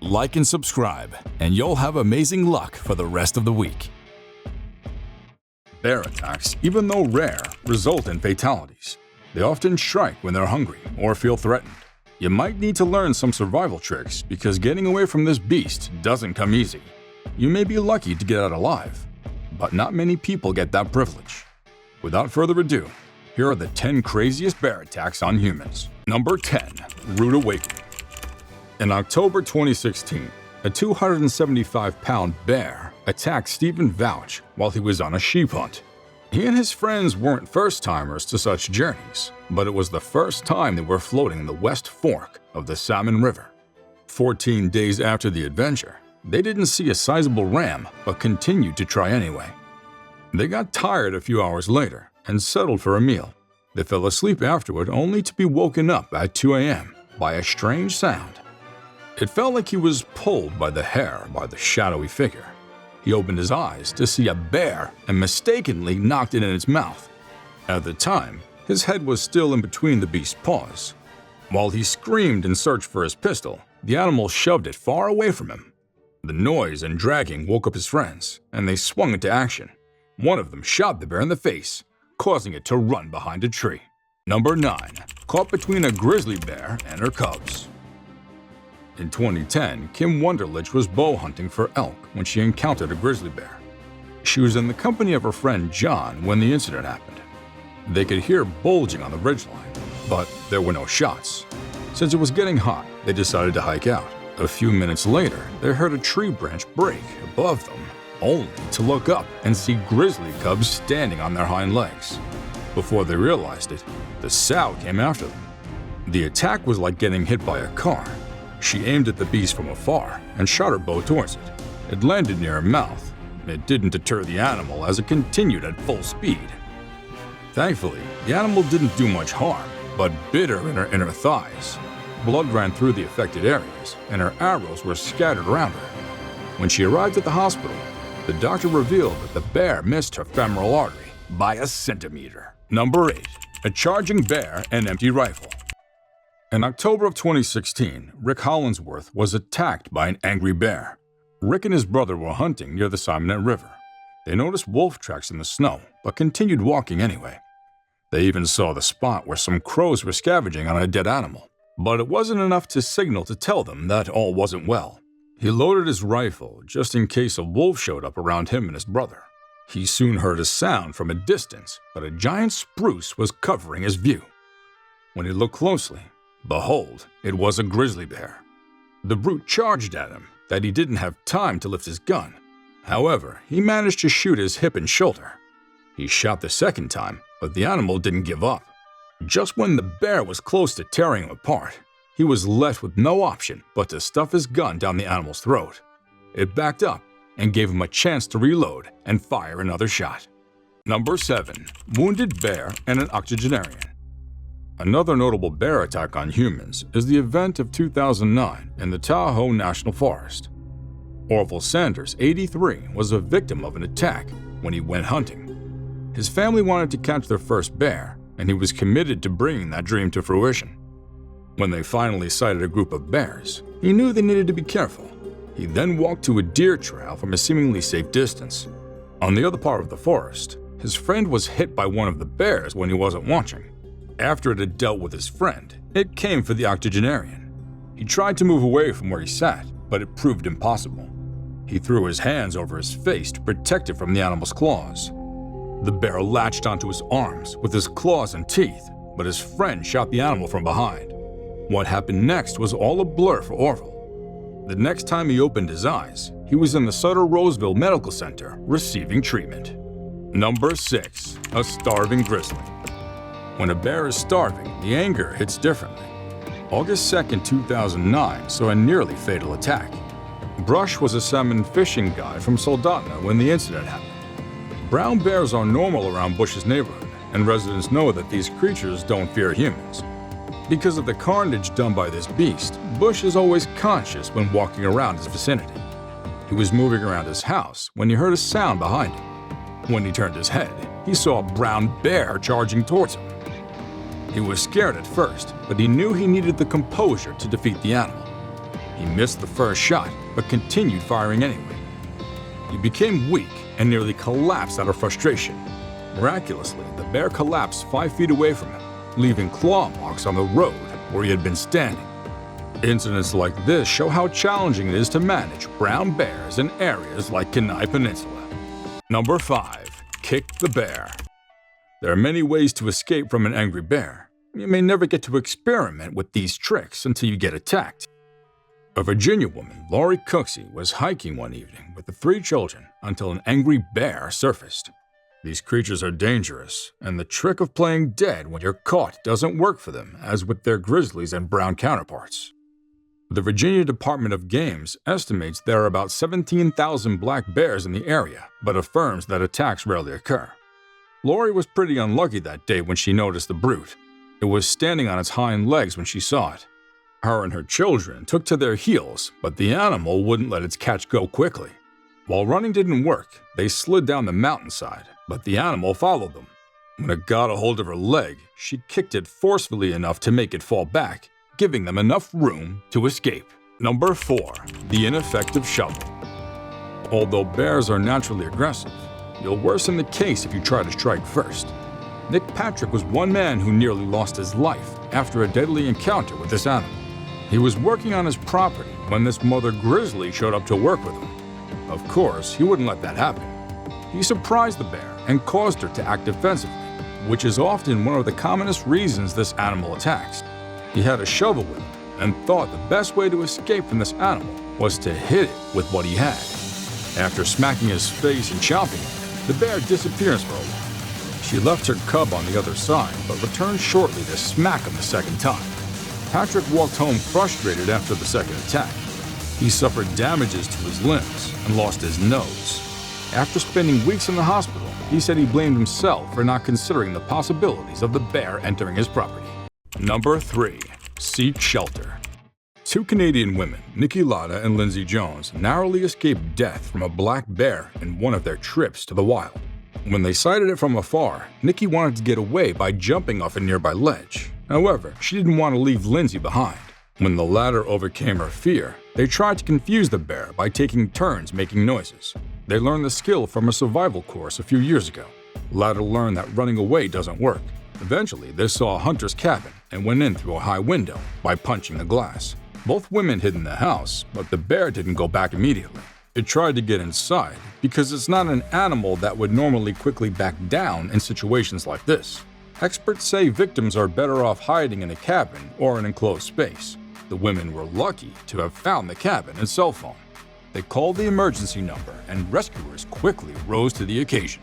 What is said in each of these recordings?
like and subscribe, and you'll have amazing luck for the rest of the week. Bear attacks, even though rare, result in fatalities. They often strike when they're hungry or feel threatened. You might need to learn some survival tricks because getting away from this beast doesn't come easy. You may be lucky to get out alive, but not many people get that privilege. Without further ado, here are the 10 craziest bear attacks on humans. Number 10. Rude awakening. In October 2016, a 275-pound bear attacked Stephen Vouch while he was on a sheep hunt. He and his friends weren't first-timers to such journeys, but it was the first time they were floating in the West Fork of the Salmon River. 14 days after the adventure, they didn't see a sizable ram but continued to try anyway. They got tired a few hours later and settled for a meal. They fell asleep afterward only to be woken up at 2 a.m. by a strange sound. It felt like he was pulled by the hair by the shadowy figure. He opened his eyes to see a bear and mistakenly knocked it in its mouth. At the time, his head was still in between the beast's paws. While he screamed and searched for his pistol, the animal shoved it far away from him. The noise and dragging woke up his friends, and they swung into action. One of them shot the bear in the face, causing it to run behind a tree. Number 9. Caught between a grizzly bear and her cubs. In 2010, Kim Wunderlich was bow hunting for elk when she encountered a grizzly bear. She was in the company of her friend John when the incident happened. They could hear bulging on the ridgeline, but there were no shots. Since it was getting hot, they decided to hike out. A few minutes later, they heard a tree branch break above them, only to look up and see grizzly cubs standing on their hind legs. Before they realized it, the sow came after them. The attack was like getting hit by a car. She aimed at the beast from afar and shot her bow towards it. It landed near her mouth. It didn't deter the animal as it continued at full speed. Thankfully, the animal didn't do much harm, but bit her in her inner thighs. Blood ran through the affected areas, and her arrows were scattered around her. When she arrived at the hospital, the doctor revealed that the bear missed her femoral artery by a centimeter. Number 8. A charging bear and empty rifle. In October of 2016, Rick Hollinsworth was attacked by an angry bear. Rick and his brother were hunting near the Simonette River. They noticed wolf tracks in the snow, but continued walking anyway. They even saw the spot where some crows were scavenging on a dead animal. But it wasn't enough to signal to tell them that all wasn't well. He loaded his rifle just in case a wolf showed up around him and his brother. He soon heard a sound from a distance, but a giant spruce was covering his view. When he looked closely, behold, it was a grizzly bear. The brute charged at him that he didn't have time to lift his gun. However, he managed to shoot his hip and shoulder. He shot the second time, but the animal didn't give up. Just when the bear was close to tearing him apart, he was left with no option but to stuff his gun down the animal's throat. It backed up and gave him a chance to reload and fire another shot. Number 7. Wounded bear and an octogenarian. Another notable bear attack on humans is the event of 2009 in the Tahoe National Forest. Orville Sanders, 83, was a victim of an attack when he went hunting. His family wanted to catch their first bear, and he was committed to bringing that dream to fruition. When they finally sighted a group of bears, he knew they needed to be careful. He then walked to a deer trail from a seemingly safe distance. On the other part of the forest, his friend was hit by one of the bears when he wasn't watching. After it had dealt with his friend, it came for the octogenarian. He tried to move away from where he sat, but it proved impossible. He threw his hands over his face to protect it from the animal's claws. The bear latched onto his arms with his claws and teeth, but his friend shot the animal from behind. What happened next was all a blur for Orville. The next time he opened his eyes, he was in the Sutter-Roseville Medical Center receiving treatment. Number 6. A starving grizzly. When a bear is starving, the anger hits differently. August 2, 2009 saw a nearly fatal attack. Brush was a salmon fishing guide from Soldotna when the incident happened. Brown bears are normal around Bush's neighborhood, and residents know that these creatures don't fear humans. Because of the carnage done by this beast, Bush is always conscious when walking around his vicinity. He was moving around his house when he heard a sound behind him. When he turned his head, he saw a brown bear charging towards him. He was scared at first, but he knew he needed the composure to defeat the animal. He missed the first shot, but continued firing anyway. He became weak and nearly collapsed out of frustration. Miraculously, the bear collapsed 5 feet away from him, leaving claw marks on the road where he had been standing. Incidents like this show how challenging it is to manage brown bears in areas like Kenai Peninsula. Number 5. Kick the bear. There are many ways to escape from an angry bear. You may never get to experiment with these tricks until you get attacked. A Virginia woman, Lori Cooksey, was hiking one evening with the 3 children until an angry bear surfaced. These creatures are dangerous, and the trick of playing dead when you're caught doesn't work for them, as with their grizzlies and brown counterparts. The Virginia Department of Games estimates there are about 17,000 black bears in the area, but affirms that attacks rarely occur. Lori was pretty unlucky that day when she noticed the brute. It was standing on its hind legs when she saw it. Her and her children took to their heels, but the animal wouldn't let its catch go quickly. While running didn't work, they slid down the mountainside, but the animal followed them. When it got a hold of her leg, she kicked it forcefully enough to make it fall back, giving them enough room to escape. Number 4. The ineffective shovel. Although bears are naturally aggressive, you'll worsen the case if you try to strike first. Nick Patrick was one man who nearly lost his life after a deadly encounter with this animal. He was working on his property when this mother grizzly showed up to work with him. Of course, he wouldn't let that happen. He surprised the bear and caused her to act defensively, which is often one of the commonest reasons this animal attacks. He had a shovel with him and thought the best way to escape from this animal was to hit it with what he had. After smacking his face and chomping it, the bear disappears for a while. She left her cub on the other side, but returned shortly to smack him the second time. Patrick walked home frustrated after the second attack. He suffered damages to his limbs and lost his nose. After spending weeks in the hospital, he said he blamed himself for not considering the possibilities of the bear entering his property. Number 3. Seek shelter. 2 Canadian women, Nikki Latta and Lindsay Jones, narrowly escaped death from a black bear in one of their trips to the wild. When they sighted it from afar, Nikki wanted to get away by jumping off a nearby ledge. However, she didn't want to leave Lindsay behind. When the latter overcame her fear, they tried to confuse the bear by taking turns making noises. They learned the skill from a survival course a few years ago. Latta learned that running away doesn't work. Eventually, they saw a hunter's cabin and went in through a high window by punching the glass. Both women hid in the house, but the bear didn't go back immediately. It tried to get inside because it's not an animal that would normally quickly back down in situations like this. Experts say victims are better off hiding in a cabin or an enclosed space. The women were lucky to have found the cabin and cell phone. They called the emergency number, and rescuers quickly rose to the occasion.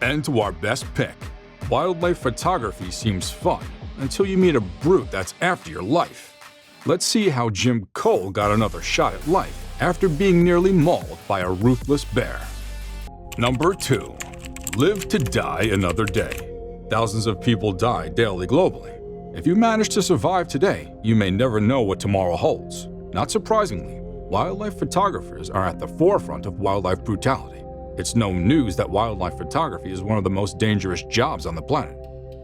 And to our best pick. Wildlife photography seems fun until you meet a brute that's after your life. Let's see how Jim Cole got another shot at life after being nearly mauled by a ruthless bear. Number 2. Live to die another day. Thousands of people die daily globally. If you manage to survive today, you may never know what tomorrow holds. Not surprisingly, wildlife photographers are at the forefront of wildlife brutality. It's no news that wildlife photography is one of the most dangerous jobs on the planet,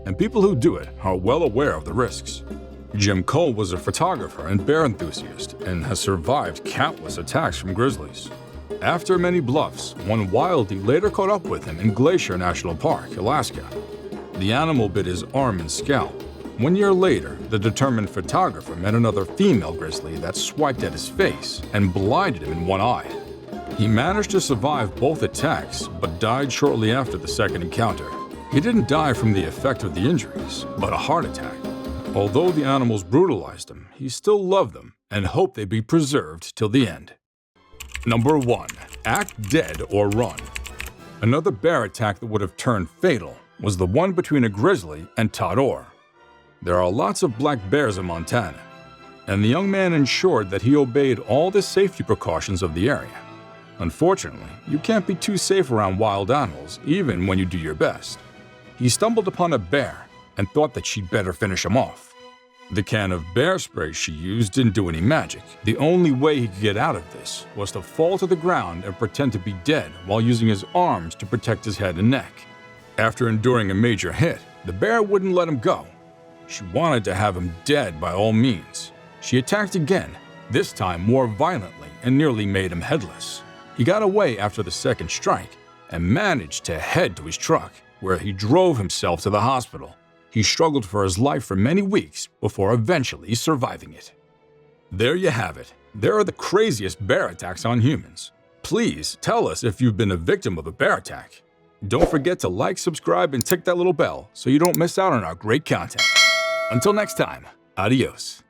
and people who do it are well aware of the risks. Jim Cole was a photographer and bear enthusiast and has survived countless attacks from grizzlies. After many bluffs, one wildie later caught up with him in Glacier National Park, Alaska. The animal bit his arm and scalp. 1 year later, the determined photographer met another female grizzly that swiped at his face and blinded him in one eye. He managed to survive both attacks, but died shortly after the second encounter. He didn't die from the effect of the injuries, but a heart attack. Although the animals brutalized him, he still loved them and hoped they'd be preserved till the end. Number 1. Act dead or run. Another bear attack that would have turned fatal was the one between a grizzly and Todd Orr. There are lots of black bears in Montana, and the young man ensured that he obeyed all the safety precautions of the area. Unfortunately, you can't be too safe around wild animals, even when you do your best. He stumbled upon a bear and thought that she'd better finish him off. The can of bear spray she used didn't do any magic. The only way he could get out of this was to fall to the ground and pretend to be dead while using his arms to protect his head and neck. After enduring a major hit, the bear wouldn't let him go. She wanted to have him dead by all means. She attacked again, this time more violently, and nearly made him headless. He got away after the second strike and managed to head to his truck, where he drove himself to the hospital. He struggled for his life for many weeks before eventually surviving it. There you have it. There are the craziest bear attacks on humans. Please tell us if you've been a victim of a bear attack. Don't forget to like, subscribe, and tick that little bell so you don't miss out on our great content. Until next time, adios.